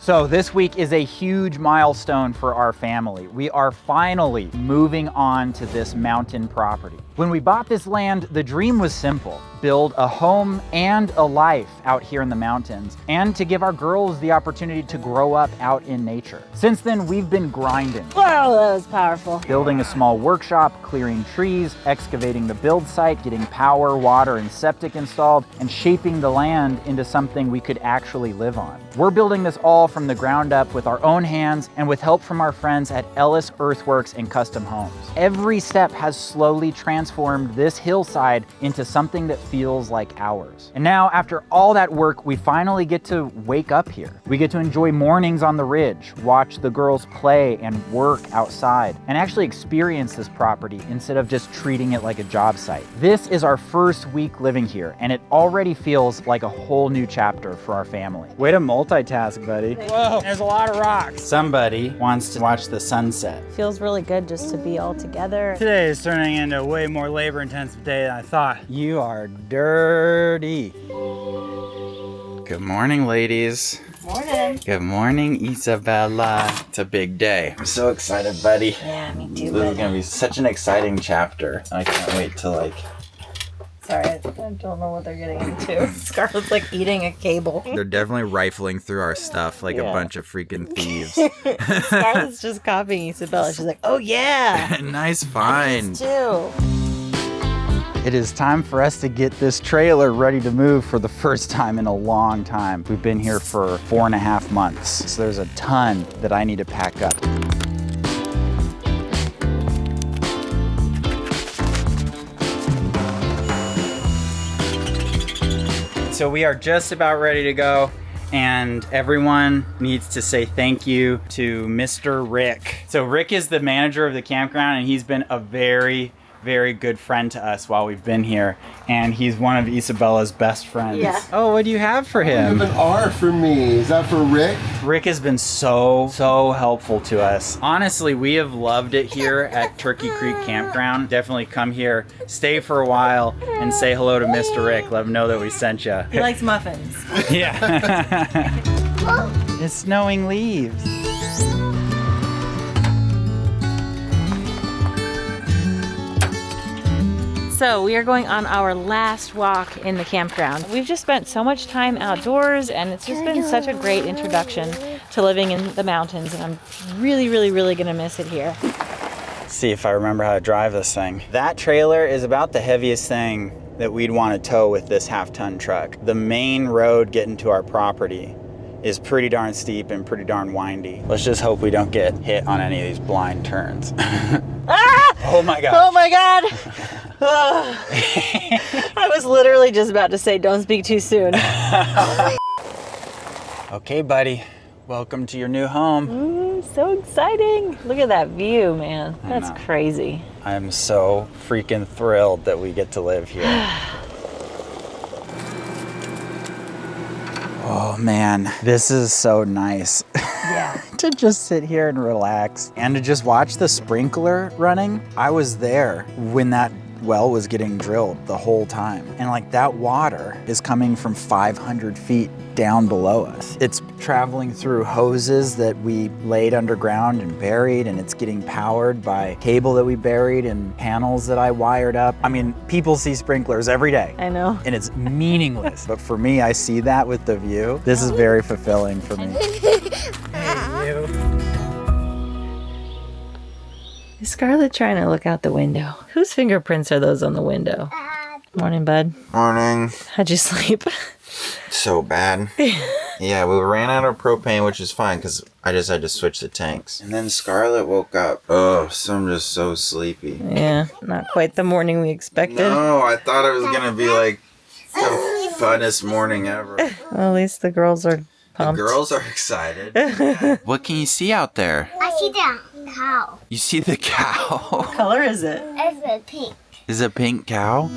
So this week is a huge milestone for our family. We are finally moving on to this mountain property. When we bought this land, the dream was simple: build a home and a life out here in the mountains, and to give our girls the opportunity to grow up out in nature. Since then, we've been grinding. Whoa, that was powerful. Building a small workshop, clearing trees, excavating the build site, getting power, water, and septic installed, and shaping the land into something we could actually live on. We're building this all from the ground up with our own hands and with help from our friends at Ellis Earthworks and Custom Homes. Every step has slowly transformed this hillside into something that feels like ours. And now, after all that work, we finally get to wake up here. We get to enjoy mornings on the ridge, watch the girls play and work outside, and actually experience this property instead of just treating it like a job site. This is our first week living here, and it already feels like a whole new chapter for our family. Way to multitask, buddy. Whoa, there's a lot of rocks. Somebody wants to watch the sunset. Feels really good just to be all together. Today is turning into a way more labor-intensive day than I thought. You are dirty. Good morning, ladies. Morning. Good morning, Isabella. It's a big day. I'm so excited, buddy. Yeah, me too. This is gonna be such an exciting chapter. I can't wait to Sorry, I don't know what they're getting into. Scarlett's like eating a cable. They're definitely rifling through our stuff like a bunch of freaking thieves. Scarlett's just copying Isabella. She's like, oh yeah. Nice find. Too. It is time for us to get this trailer ready to move for the first time in a long time. We've been here for 4.5 months, so there's a ton that I need to pack up. So we are just about ready to go, and everyone needs to say thank you to Mr. Rick. So Rick is the manager of the campground, and he's been a very good friend to us while we've been here, and he's one of Isabella's best friends. Yeah. Oh, what do you have for him? I have an R for me. Is that for Rick? Rick has been so helpful to us. Honestly, we have loved it here at Turkey Creek Campground. Definitely come here, stay for a while, and say hello to Mr. Rick. Let him know that we sent you. He likes muffins. Yeah. It's snowing leaves. So we are going on our last walk in the campground. We've just spent so much time outdoors, and it's just been such a great introduction to living in the mountains, and I'm really gonna miss it here. See if I remember how to drive this thing. That trailer is about the heaviest thing that we'd want to tow with this half-ton truck. The main road getting to our property is pretty darn steep and pretty darn windy. Let's just hope we don't get hit on any of these blind turns. Ah! Oh my God. Oh my God. Oh. I was literally just about to say, don't speak too soon. Okay, buddy. Welcome to your new home. Ooh, so exciting. Look at that view, man. That's crazy. I'm so freaking thrilled that we get to live here. Oh man, this is so nice. Yeah. To just sit here and relax and to just watch the sprinkler running. I was there when that well was getting drilled the whole time. And like that water is coming from 500 feet down below us. It's traveling through hoses that we laid underground and buried, and it's getting powered by cable that we buried and panels that I wired up. I mean, people see sprinklers every day. I know. And it's meaningless. But for me, I see that with the view. This is very fulfilling for me. Is Scarlett trying to look out the window? Whose fingerprints are those on the window? Morning, bud. Morning. How'd you sleep? So bad. Yeah, we ran out of propane, which is fine because I just had to switch the tanks. And then Scarlett woke up. Oh, so I'm just so sleepy. Yeah, not quite the morning we expected. No, I thought it was going to be like the funnest morning ever. Well, at least the girls are pumped. The girls are excited. What can you see out there? I see the cow. You see the cow? What color is it? It's a pink. Is it a pink cow?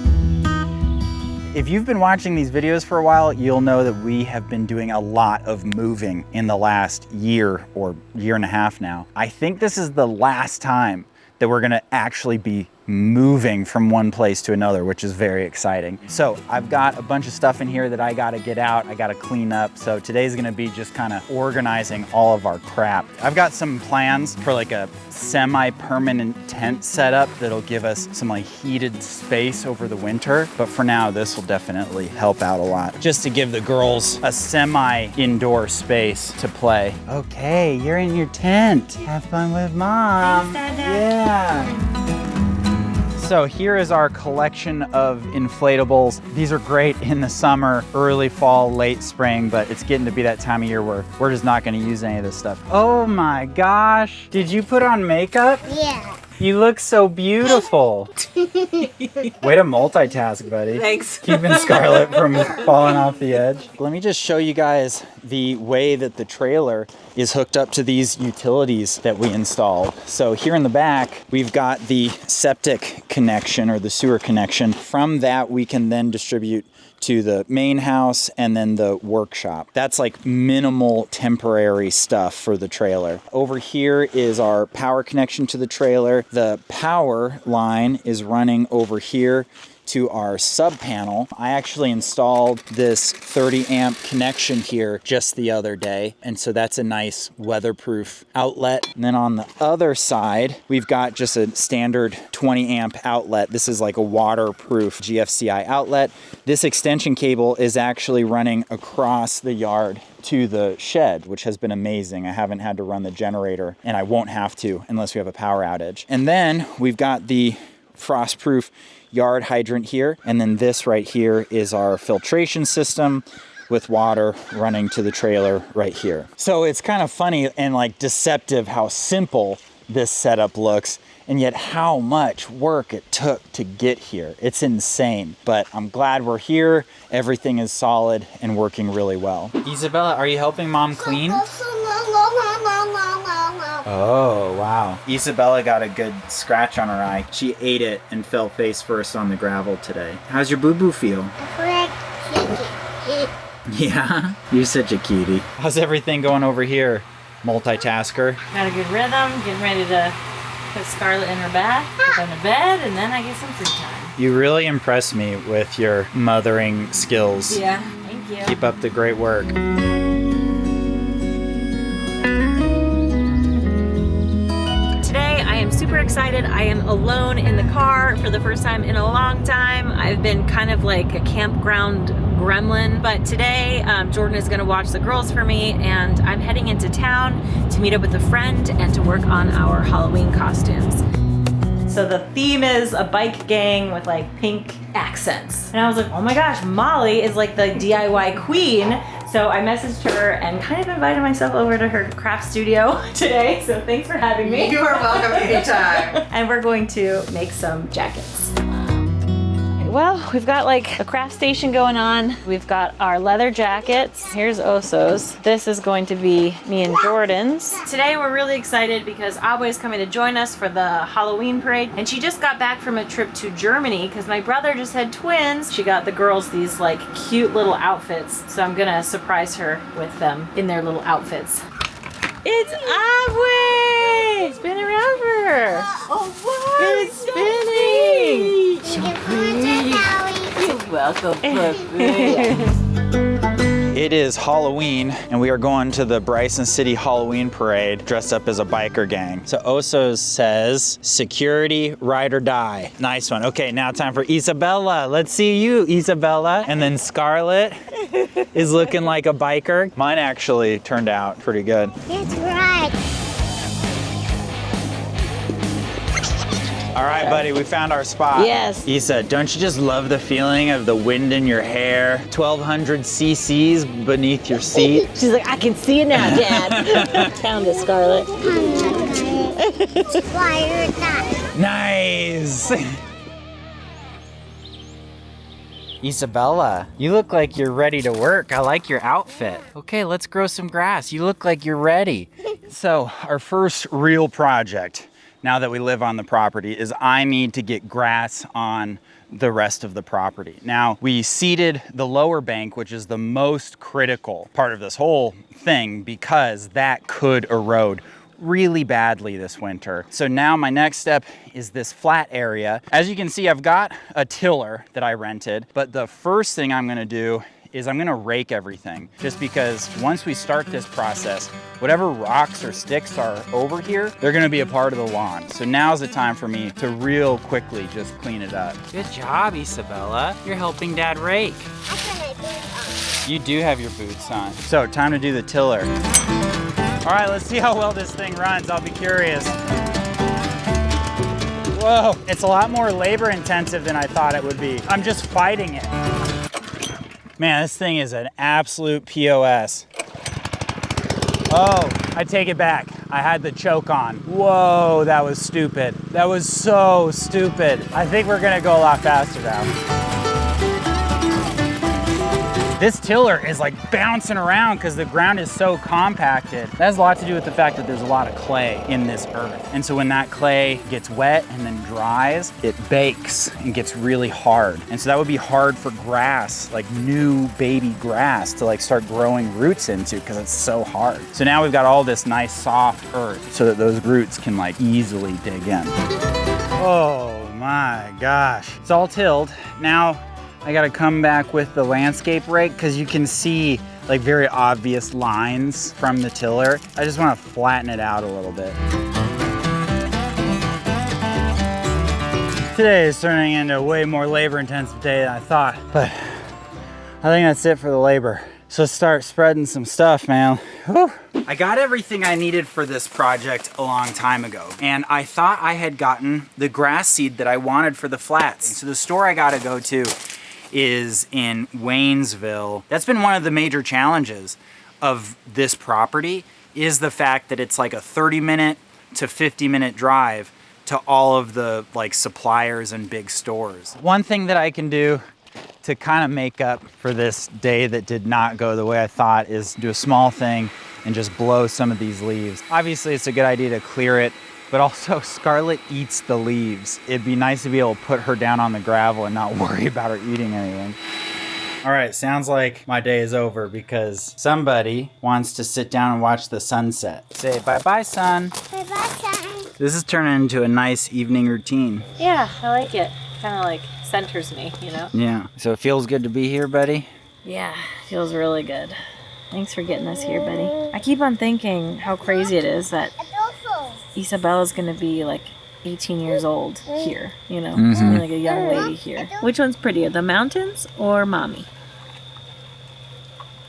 If you've been watching these videos for a while, you'll know that we have been doing a lot of moving in the last year or year and a half now. I think this is the last time that we're gonna actually be moving from one place to another, which is very exciting. So I've got a bunch of stuff in here that I gotta get out, I gotta clean up. So today's gonna be just kind of organizing all of our crap. I've got some plans for like a semi-permanent tent setup that'll give us some like heated space over the winter. But for now, this will definitely help out a lot. Just to give the girls a semi-indoor space to play. Okay, you're in your tent. Have fun with Mom. Thanks, Dada. Yeah. So here is our collection of inflatables. These are great in the summer, early fall, late spring, but it's getting to be that time of year where we're just not gonna use any of this stuff. Oh my gosh, did you put on makeup? Yeah. You look so beautiful. Way to multitask, buddy. Thanks. Keeping Scarlett from falling off the edge. Let me just show you guys the way that the trailer is hooked up to these utilities that we installed. So here in the back, we've got the septic connection or the sewer connection. From that, we can then distribute to the main house and then the workshop. That's like minimal temporary stuff for the trailer. Over here is our power connection to the trailer. The power line is running over here to our sub panel. I actually installed this 30 amp connection here just the other day. And so that's a nice weatherproof outlet. And then on the other side, we've got just a standard 20 amp outlet. This is like a waterproof GFCI outlet. This extension cable is actually running across the yard to the shed, which has been amazing. I haven't had to run the generator, and I won't have to unless we have a power outage. And then we've got the frostproof yard hydrant here, and then this right here is our filtration system with water running to the trailer right here. So it's kind of funny and like deceptive how simple this setup looks, and yet how much work it took to get here. It's insane, but I'm glad we're here. Everything is solid and working really well. Isabella, are you helping Mom clean? Oh, wow. Isabella got a good scratch on her eye. She ate it and fell face first on the gravel today. How's your boo-boo feel? Yeah? You're such a cutie. How's everything going over here, multitasker? Got a good rhythm, getting ready to put Scarlett in her bath, put her in the bed, and then I get some free time. You really impress me with your mothering skills. Yeah, thank you. Keep up the great work. Today I am super excited. I am alone in the car for the first time in a long time. I've been kind of like a campground gremlin, but today Jordan is going to watch the girls for me, and I'm heading into town to meet up with a friend and to work on our Halloween costumes. So the theme is a bike gang with like pink accents. And I was like, oh my gosh, Molly is like the DIY queen. So I messaged her and kind of invited myself over to her craft studio today. So thanks for having me. You are welcome anytime. And we're going to make some jackets. Well, we've got like a craft station going on. We've got our leather jackets. Here's Oso's. This is going to be me and Jordan's. Today we're really excited because Abba is coming to join us for the Halloween parade. And she just got back from a trip to Germany because my brother just had twins. She got the girls these like cute little outfits. So I'm gonna surprise her with them in their little outfits. It's Abba! Spin around for her. Oh, wow. It's spinning! You're welcome, It is Halloween, and we are going to the Bryson City Halloween Parade dressed up as a biker gang. So Oso's says, security, ride or die. Nice one. Okay, now time for Isabella. Let's see you, Isabella. And then Scarlett is looking like a biker. Mine actually turned out pretty good. That's right. All right, buddy, we found our spot. Yes. Isa, don't you just love the feeling of the wind in your hair? 1200 cc's beneath your seat. She's like, I can see it now, Dad. Found it, Scarlett. Fire that. Nice. Isabella, you look like you're ready to work. I like your outfit. Okay, let's grow some grass. You look like you're ready. So, our first real project, now that we live on the property, is I need to get grass on the rest of the property. Now, we seeded the lower bank, which is the most critical part of this whole thing, because that could erode really badly this winter. So now my next step is this flat area. As you can see, I've got a tiller that I rented, but the first thing I'm gonna do is I'm gonna rake everything, just because once we start this process, whatever rocks or sticks are over here, they're gonna be a part of the lawn. So now's the time for me to real quickly just clean it up. Good job, Isabella. You're helping Dad rake. I put my boots on. You do have your boots on. So time to do the tiller. All right, let's see how well this thing runs. I'll be curious. Whoa, it's a lot more labor intensive than I thought it would be. I'm just fighting it. Man, this thing is an absolute POS. Oh, I take it back. I had the choke on. Whoa, that was stupid. That was so stupid. I think we're gonna go a lot faster now. This tiller is like bouncing around because the ground is so compacted. That has a lot to do with the fact that there's a lot of clay in this earth. And so when that clay gets wet and then dries, it bakes and gets really hard. And so that would be hard for grass, like new baby grass, to like start growing roots into because it's so hard. So now we've got all this nice soft earth so that those roots can like easily dig in. Oh my gosh. It's all tilled. Now, I gotta come back with the landscape rake because you can see like very obvious lines from the tiller. I just wanna flatten it out a little bit. Today is turning into a way more labor intensive day than I thought, but I think that's it for the labor. So let's start spreading some stuff, man. Whew. I got everything I needed for this project a long time ago, and I thought I had gotten the grass seed that I wanted for the flats. So the store I gotta go to is in Waynesville. That's been one of the major challenges of this property, is the fact that it's like a 30-minute to 50-minute drive to all of the like suppliers and big stores. One thing that I can do to kind of make up for this day that did not go the way I thought is do a small thing and just blow some of these leaves. Obviously, it's a good idea to clear it, but also Scarlett eats the leaves. It'd be nice to be able to put her down on the gravel and not worry about her eating anything. All right, sounds like my day is over because somebody wants to sit down and watch the sunset. Say bye-bye, sun. Bye-bye, son. This is turning into a nice evening routine. Yeah, I like it. Kind of like centers me, you know? Yeah, so it feels good to be here, buddy? Yeah, feels really good. Thanks for getting us here, buddy. I keep on thinking how crazy it is that Isabella's gonna be like 18 years old here, you know? She's gonna be like a young lady here. Which one's prettier, the mountains or mommy?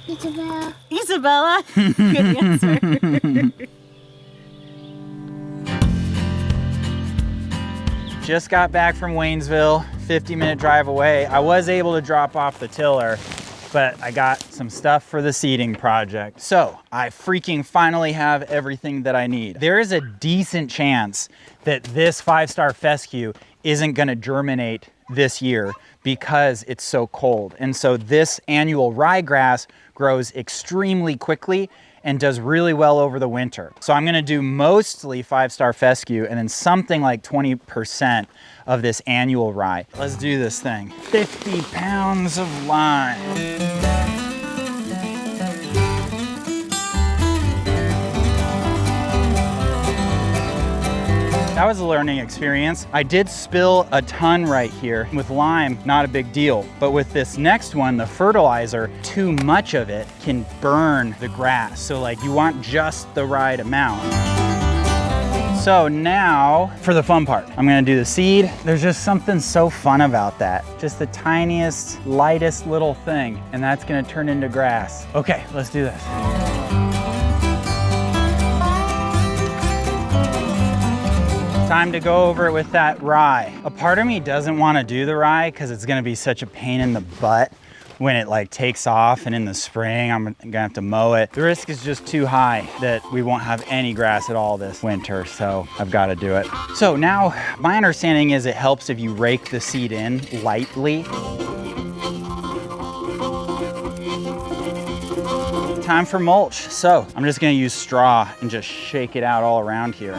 Isabella. Isabella? Good answer. Just got back from Waynesville, 50-minute drive away. I was able to drop off the tiller, but I got some stuff for the seeding project. So I freaking finally have everything that I need. There is a decent chance that this 5-star fescue isn't gonna germinate this year because it's so cold. And so this annual ryegrass grows extremely quickly and does really well over the winter. So I'm gonna do mostly 5-star fescue and then something like 20% of this annual rye. Let's do this thing. 50 pounds of lime. That was a learning experience. I did spill a ton right here. With lime, not a big deal. But with this next one, the fertilizer, too much of it can burn the grass. So like you want just the right amount. So now for the fun part, I'm gonna do the seed. There's just something so fun about that. Just the tiniest, lightest little thing, and that's gonna turn into grass. Okay, let's do this. Time to go over it with that rye. A part of me doesn't want to do the rye because it's going to be such a pain in the butt when it like takes off, and in the spring I'm gonna have to mow it. The risk is just too high that we won't have any grass at all this winter, so I've got to do it. So now my understanding is it helps if you rake the seed in lightly. Time for mulch. So I'm just gonna use straw and just shake it out all around here.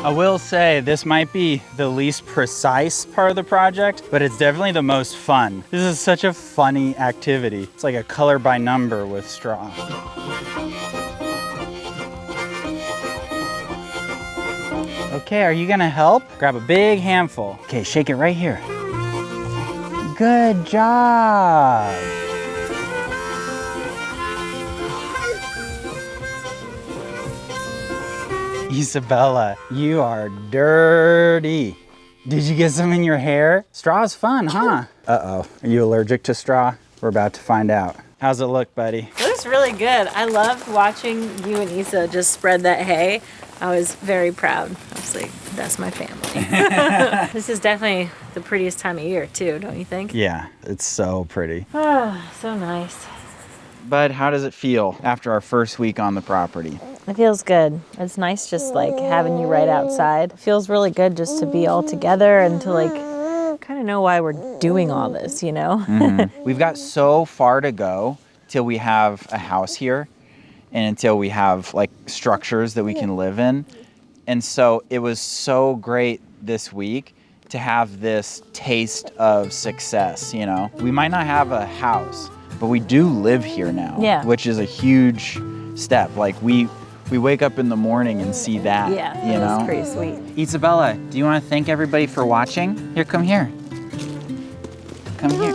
I will say this might be the least precise part of the project, but it's definitely the most fun. This is such a funny activity. It's like a color by number with straw. Okay, are you gonna help? Grab a big handful. Okay, shake it right here. Good job. Isabella, you are dirty. Did you get some in your hair? Straw's fun, huh? Uh-oh, are you allergic to straw? We're about to find out. How's it look, buddy? It looks really good. I loved watching you and Isa just spread that hay. I was very proud. I was like, that's my family. This is definitely the prettiest time of year too, don't you think? Yeah, it's so pretty. Oh, so nice. Bud, how does it feel after our first week on the property? It feels good. It's nice just like having you right outside. It feels really good just to be all together and to like kind of know why we're doing all this, you know? We've got so far to go till we have a house here and until we have like structures that we can live in. And so it was so great this week to have this taste of success, you know? We might not have a house, but we do live here now, Yeah. which is a huge step. Like we wake up in the morning and see that, Yeah, you it know? was pretty sweet. Isabella, do you want to thank everybody for watching? Here, come here. Come here.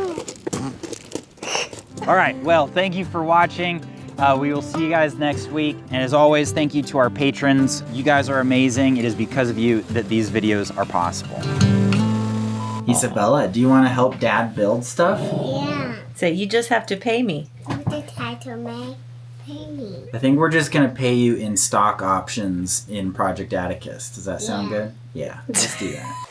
All right, well, thank you for watching. We will see you guys next week. And as always, thank you to our patrons. You guys are amazing. It is because of you that these videos are possible. Isabella, do you want to help Dad build stuff? Yeah. So you just have to pay me. The title may pay me. I think we're just going to pay you in stock options in Project Atticus. Does that sound good? Yeah, let's do that.